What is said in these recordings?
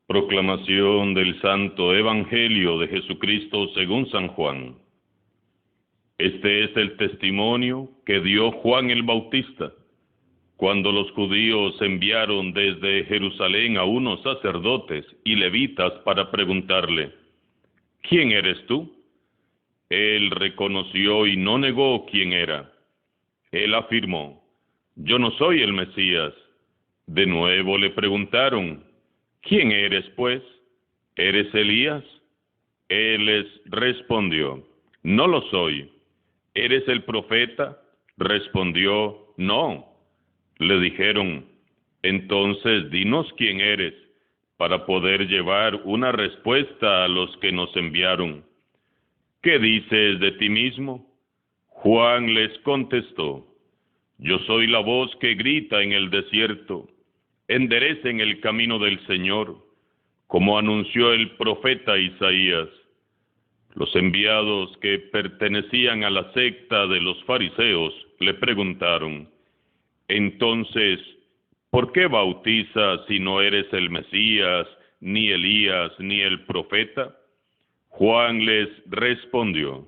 Proclamación del Santo Evangelio de Jesucristo según San Juan. Este es el testimonio que dio Juan el Bautista, cuando los judíos enviaron desde Jerusalén a unos sacerdotes y levitas para preguntarle: ¿quién eres tú? Él reconoció y no negó quién era. Él afirmó: yo no soy el Mesías. De nuevo le preguntaron: ¿quién eres, pues? ¿Eres Elías? Él les respondió: no lo soy. ¿Eres el profeta? Respondió: no. Le dijeron: entonces dinos quién eres, para poder llevar una respuesta a los que nos enviaron. ¿Qué dices de ti mismo? Juan les contestó: yo soy la voz que grita en el desierto, enderecen el camino del Señor, como anunció el profeta Isaías. Los enviados que pertenecían a la secta de los fariseos le preguntaron: entonces, ¿por qué bautizas si no eres el Mesías, ni Elías, ni el profeta? Juan les respondió: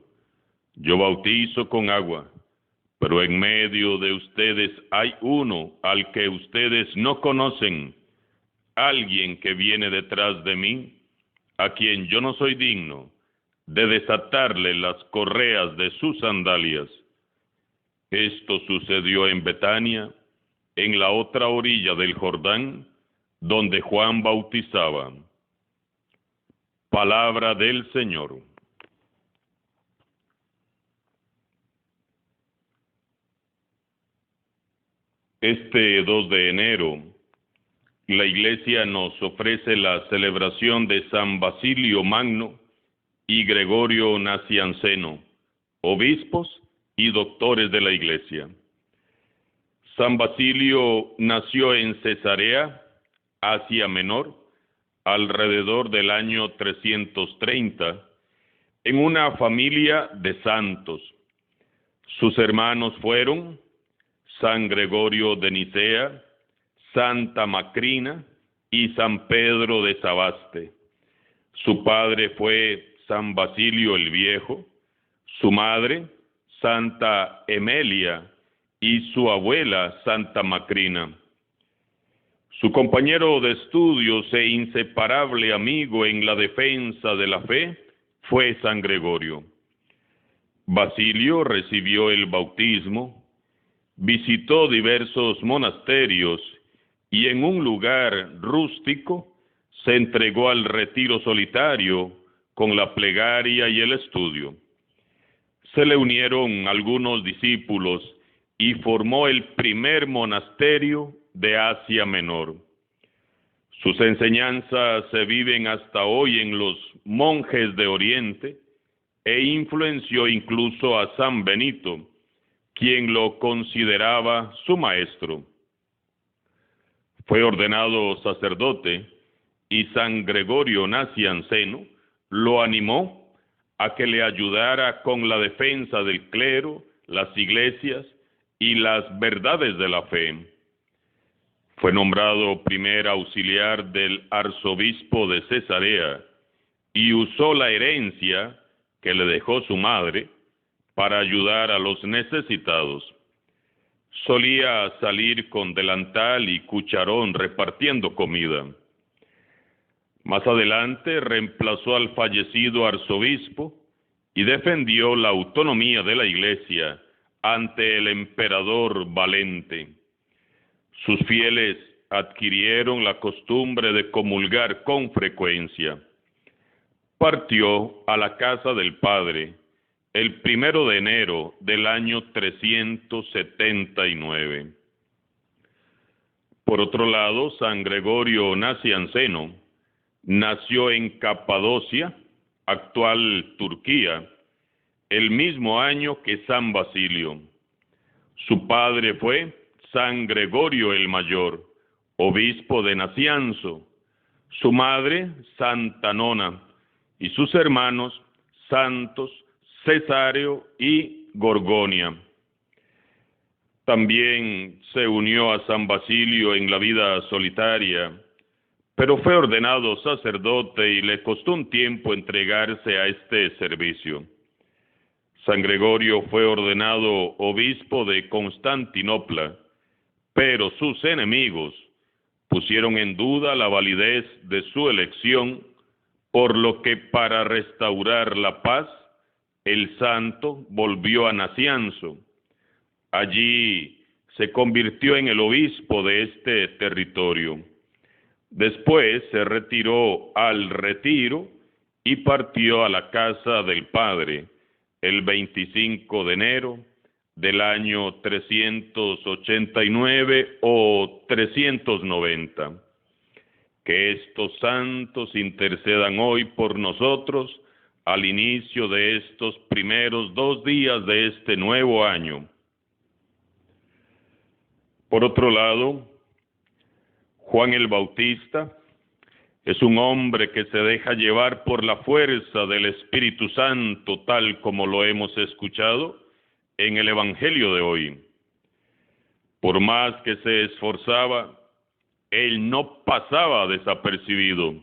yo bautizo con agua, pero en medio de ustedes hay uno al que ustedes no conocen, alguien que viene detrás de mí, a quien yo no soy digno de desatarle las correas de sus sandalias. Esto sucedió en Betania, en la otra orilla del Jordán, donde Juan bautizaba. Palabra del Señor. Este 2 de enero, la Iglesia nos ofrece la celebración de San Basilio Magno y Gregorio Nacianceno, obispos y doctores de la Iglesia. San Basilio nació en Cesarea, Asia Menor, alrededor del año 330, en una familia de santos. Sus hermanos fueron San Gregorio de Nicea, Santa Macrina y San Pedro de Sabaste. Su padre fue San Basilio el Viejo, su madre Santa Emelia y su abuela Santa Macrina. Su compañero de estudios e inseparable amigo en la defensa de la fe fue San Gregorio. Basilio recibió el bautismo, visitó diversos monasterios y en un lugar rústico se entregó al retiro solitario con la plegaria y el estudio. Se le unieron algunos discípulos y formó el primer monasterio de Asia Menor. Sus enseñanzas se viven hasta hoy en los monjes de Oriente e influenció incluso a San Benito, quien lo consideraba su maestro. Fue ordenado sacerdote y San Gregorio Nacianceno lo animó a que le ayudara con la defensa del clero, las iglesias y las verdades de la fe. Fue nombrado primer auxiliar del arzobispo de Cesarea y usó la herencia que le dejó su madre para ayudar a los necesitados. Solía salir con delantal y cucharón repartiendo comida. Más adelante reemplazó al fallecido arzobispo y defendió la autonomía de la Iglesia ante el emperador Valente. Sus fieles adquirieron la costumbre de comulgar con frecuencia. Partió a la casa del Padre el 1 de enero del año 379. Por otro lado, San Gregorio Nacianceno nació en Capadocia, actual Turquía, el mismo año que San Basilio. Su padre fue San Gregorio el Mayor, obispo de Nacianzo, su madre Santa Nona y sus hermanos santos Cesáreo y Gorgonia. También se unió a San Basilio en la vida solitaria pero fue ordenado sacerdote y le costó un tiempo entregarse a este servicio. San Gregorio fue ordenado obispo de Constantinopla, pero sus enemigos pusieron en duda la validez de su elección, por lo que para restaurar la paz, el santo volvió a Nacianzo. Allí se convirtió en el obispo de este territorio. Después se retiró al Retiro y partió a la casa del Padre el 25 de enero del año 389 o 390. Que estos santos intercedan hoy por nosotros al inicio de estos primeros 2 días de este nuevo año. Por otro lado, Juan el Bautista es un hombre que se deja llevar por la fuerza del Espíritu Santo, tal como lo hemos escuchado en el Evangelio de hoy. Por más que se esforzaba, él no pasaba desapercibido.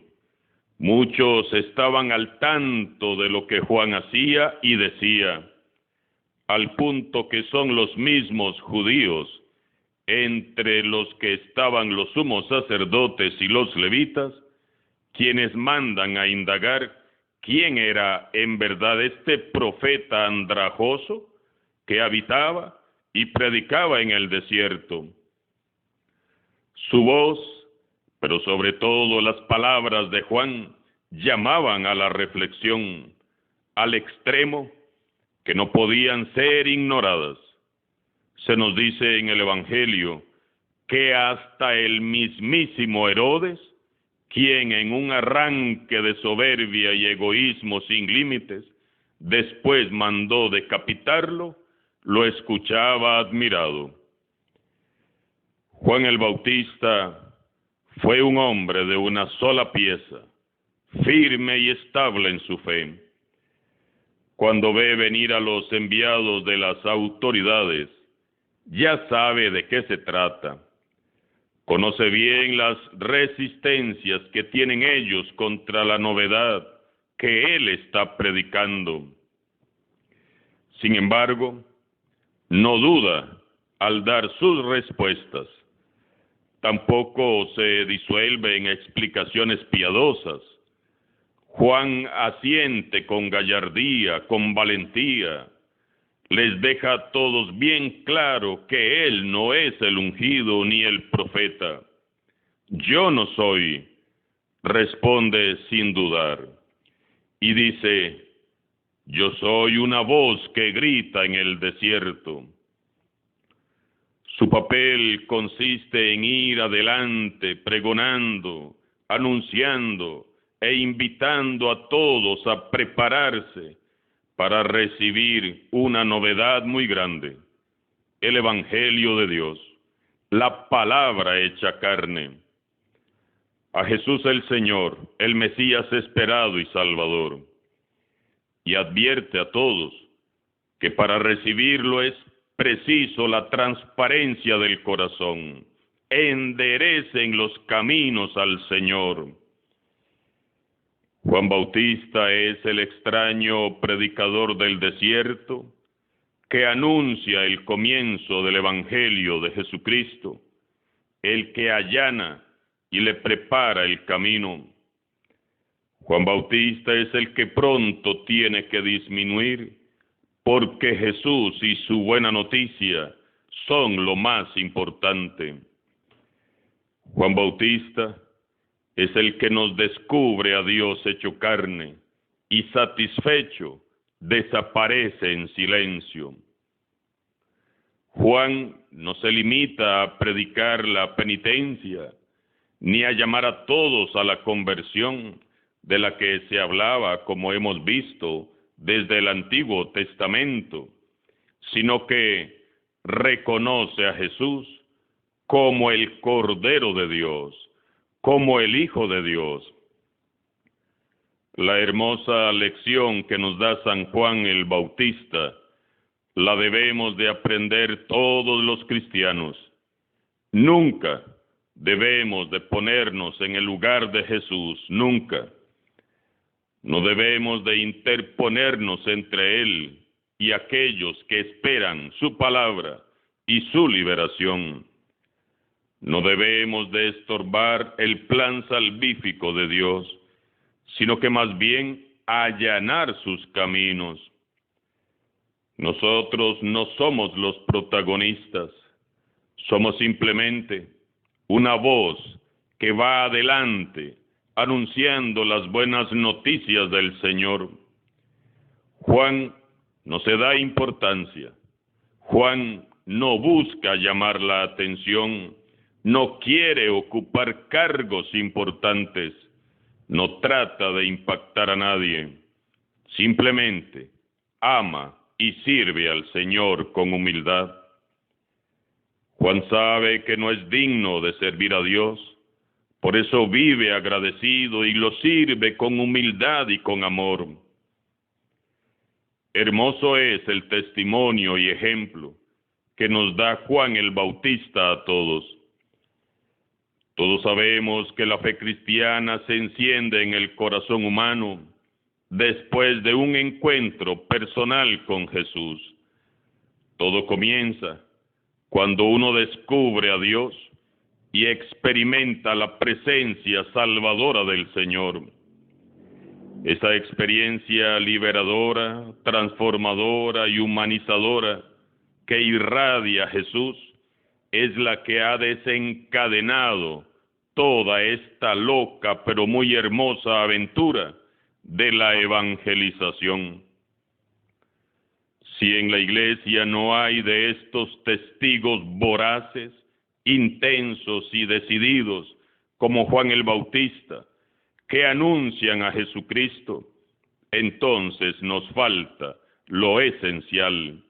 Muchos estaban al tanto de lo que Juan hacía y decía, al punto que son los mismos judíos, entre los que estaban los sumos sacerdotes y los levitas, quienes mandan a indagar quién era en verdad este profeta andrajoso que habitaba y predicaba en el desierto. Su voz, pero sobre todo las palabras de Juan, llamaban a la reflexión, al extremo que no podían ser ignoradas. Se nos dice en el Evangelio que hasta el mismísimo Herodes, quien en un arranque de soberbia y egoísmo sin límites, después mandó decapitarlo, lo escuchaba admirado. Juan el Bautista fue un hombre de una sola pieza, firme y estable en su fe. Cuando ve venir a los enviados de las autoridades, ya sabe de qué se trata. Conoce bien las resistencias que tienen ellos contra la novedad que él está predicando. Sin embargo, no duda al dar sus respuestas. Tampoco se disuelve en explicaciones piadosas. Juan asiente con gallardía, con valentía. Les deja a todos bien claro que él no es el ungido ni el profeta. Yo no soy, responde sin dudar. Y dice, yo soy una voz que grita en el desierto. Su papel consiste en ir adelante, pregonando, anunciando e invitando a todos a prepararse para recibir una novedad muy grande, el Evangelio de Dios, la palabra hecha carne. A Jesús el Señor, el Mesías esperado y Salvador, y advierte a todos que para recibirlo es preciso la transparencia del corazón. Enderecen los caminos al Señor. Juan Bautista es el extraño predicador del desierto que anuncia el comienzo del Evangelio de Jesucristo, el que allana y le prepara el camino. Juan Bautista es el que pronto tiene que disminuir, porque Jesús y su buena noticia son lo más importante. Juan Bautista es el que nos descubre a Dios hecho carne y satisfecho desaparece en silencio. Juan no se limita a predicar la penitencia ni a llamar a todos a la conversión de la que se hablaba, como hemos visto, desde el Antiguo Testamento, sino que reconoce a Jesús como el Cordero de Dios, como el Hijo de Dios. La hermosa lección que nos da San Juan el Bautista la debemos de aprender todos los cristianos. Nunca debemos de ponernos en el lugar de Jesús, nunca. No debemos de interponernos entre Él y aquellos que esperan su palabra y su liberación. No debemos de estorbar el plan salvífico de Dios, sino que más bien allanar sus caminos. Nosotros no somos los protagonistas, somos simplemente una voz que va adelante anunciando las buenas noticias del Señor. Juan no se da importancia. Juan no busca llamar la atención, no quiere ocupar cargos importantes, no trata de impactar a nadie. Simplemente ama y sirve al Señor con humildad. Juan sabe que no es digno de servir a Dios, por eso vive agradecido y lo sirve con humildad y con amor. Hermoso es el testimonio y ejemplo que nos da Juan el Bautista a todos. Todos sabemos que la fe cristiana se enciende en el corazón humano después de un encuentro personal con Jesús. Todo comienza cuando uno descubre a Dios y experimenta la presencia salvadora del Señor. Esa experiencia liberadora, transformadora y humanizadora que irradia Jesús es la que ha desencadenado toda esta loca pero muy hermosa aventura de la evangelización. Si en la iglesia no hay de estos testigos voraces, intensos y decididos, como Juan el Bautista, que anuncian a Jesucristo, entonces nos falta lo esencial.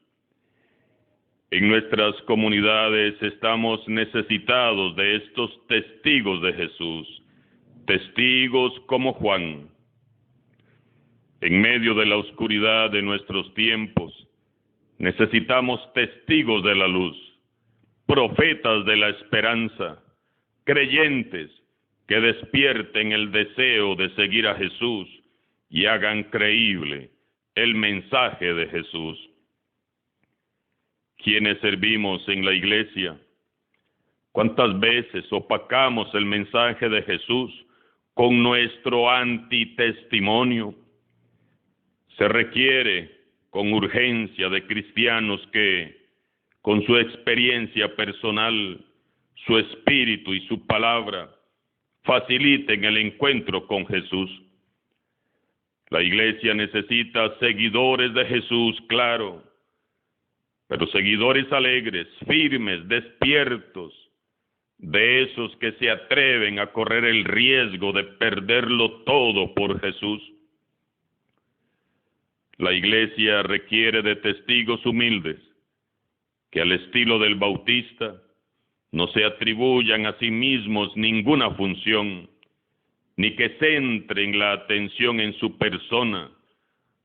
En nuestras comunidades estamos necesitados de estos testigos de Jesús, testigos como Juan. En medio de la oscuridad de nuestros tiempos, necesitamos testigos de la luz, profetas de la esperanza, creyentes que despierten el deseo de seguir a Jesús y hagan creíble el mensaje de Jesús. Quienes servimos en la iglesia, ¿cuántas veces opacamos el mensaje de Jesús con nuestro antitestimonio? Se requiere con urgencia de cristianos que, con su experiencia personal, su espíritu y su palabra, faciliten el encuentro con Jesús. La iglesia necesita seguidores de Jesús, claro, pero seguidores alegres, firmes, despiertos, de esos que se atreven a correr el riesgo de perderlo todo por Jesús. La iglesia requiere de testigos humildes, que al estilo del Bautista no se atribuyan a sí mismos ninguna función, ni que centren la atención en su persona,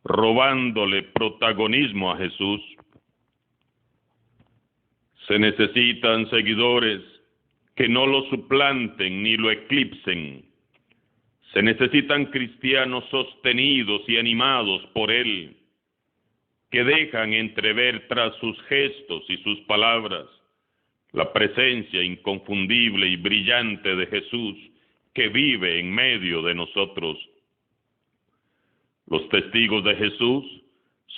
robándole protagonismo a Jesús. Se necesitan seguidores que no lo suplanten ni lo eclipsen. Se necesitan cristianos sostenidos y animados por Él, que dejan entrever tras sus gestos y sus palabras la presencia inconfundible y brillante de Jesús que vive en medio de nosotros. Los testigos de Jesús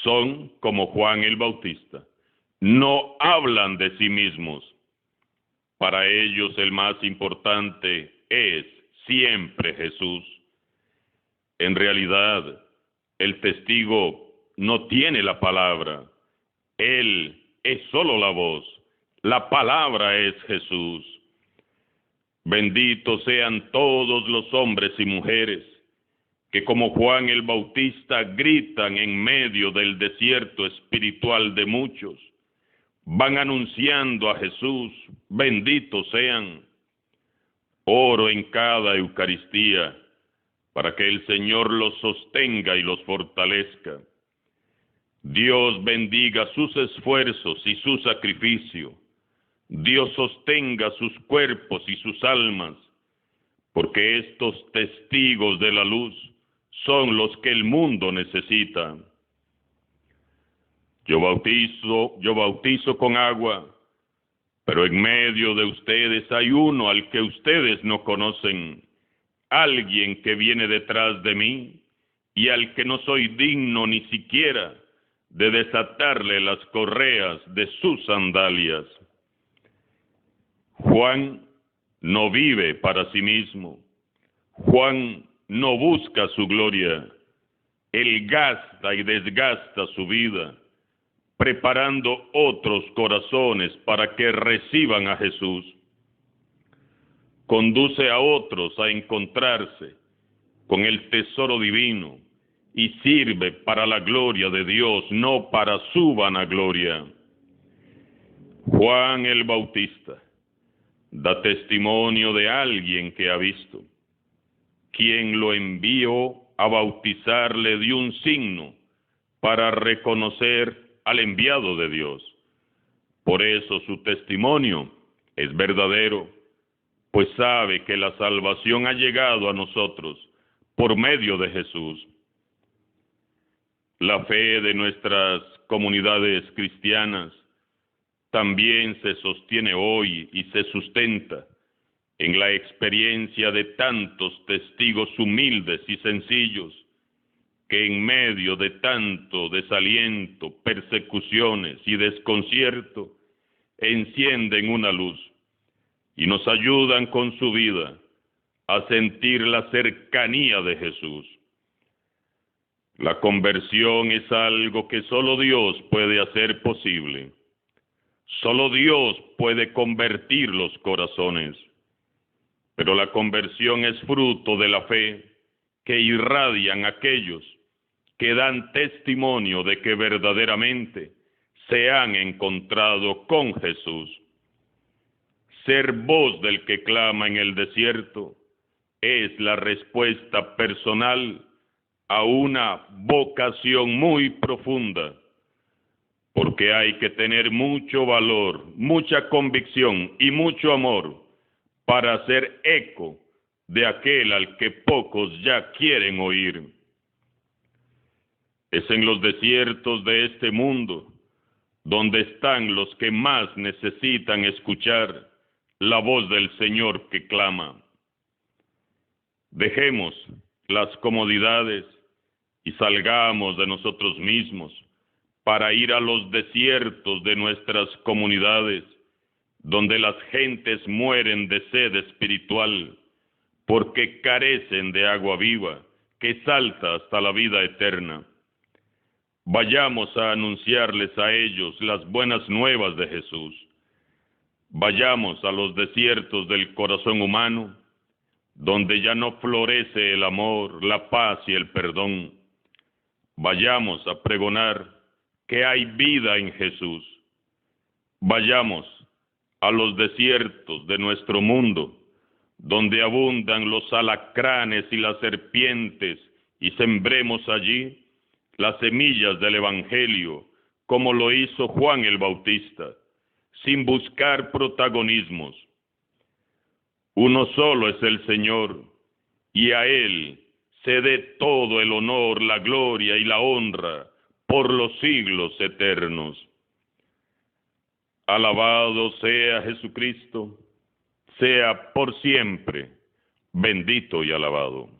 son como Juan el Bautista. No hablan de sí mismos. Para ellos el más importante es siempre Jesús. En realidad, el testigo no tiene la palabra. Él es solo la voz. La palabra es Jesús. Benditos sean todos los hombres y mujeres que como Juan el Bautista gritan en medio del desierto espiritual de muchos. Van anunciando a Jesús, benditos sean. Oro en cada Eucaristía para que el Señor los sostenga y los fortalezca. Dios bendiga sus esfuerzos y su sacrificio. Dios sostenga sus cuerpos y sus almas, porque estos testigos de la luz son los que el mundo necesita. Yo bautizo con agua, pero en medio de ustedes hay uno al que ustedes no conocen, alguien que viene detrás de mí y al que no soy digno ni siquiera de desatarle las correas de sus sandalias. Juan no vive para sí mismo. Juan no busca su gloria. Él gasta y desgasta su vida, preparando otros corazones para que reciban a Jesús. Conduce a otros a encontrarse con el tesoro divino y sirve para la gloria de Dios, no para su vanagloria. Juan el Bautista da testimonio de alguien que ha visto. Quien lo envió a bautizar le dio un signo para reconocer al enviado de Dios. Por eso su testimonio es verdadero, pues sabe que la salvación ha llegado a nosotros por medio de Jesús. La fe de nuestras comunidades cristianas también se sostiene hoy y se sustenta en la experiencia de tantos testigos humildes y sencillos que en medio de tanto desaliento, persecuciones y desconcierto encienden una luz y nos ayudan con su vida a sentir la cercanía de Jesús. La conversión es algo que solo Dios puede hacer posible. Solo Dios puede convertir los corazones. Pero la conversión es fruto de la fe que irradian aquellos que dan testimonio de que verdaderamente se han encontrado con Jesús. Ser voz del que clama en el desierto es la respuesta personal a una vocación muy profunda, porque hay que tener mucho valor, mucha convicción y mucho amor para hacer eco de aquel al que pocos ya quieren oír. Es en los desiertos de este mundo donde están los que más necesitan escuchar la voz del Señor que clama. Dejemos las comodidades y salgamos de nosotros mismos para ir a los desiertos de nuestras comunidades, donde las gentes mueren de sed espiritual, porque carecen de agua viva, que salta hasta la vida eterna. Vayamos a anunciarles a ellos las buenas nuevas de Jesús. Vayamos a los desiertos del corazón humano, donde ya no florece el amor, la paz y el perdón. Vayamos a pregonar que hay vida en Jesús. Vayamos a los desiertos de nuestro mundo, donde abundan los alacranes y las serpientes, y sembremos allí las semillas del Evangelio, como lo hizo Juan el Bautista, sin buscar protagonismos. Uno solo es el Señor, y a Él se dé todo el honor, la gloria y la honra por los siglos eternos. Alabado sea Jesucristo, sea por siempre bendito y alabado.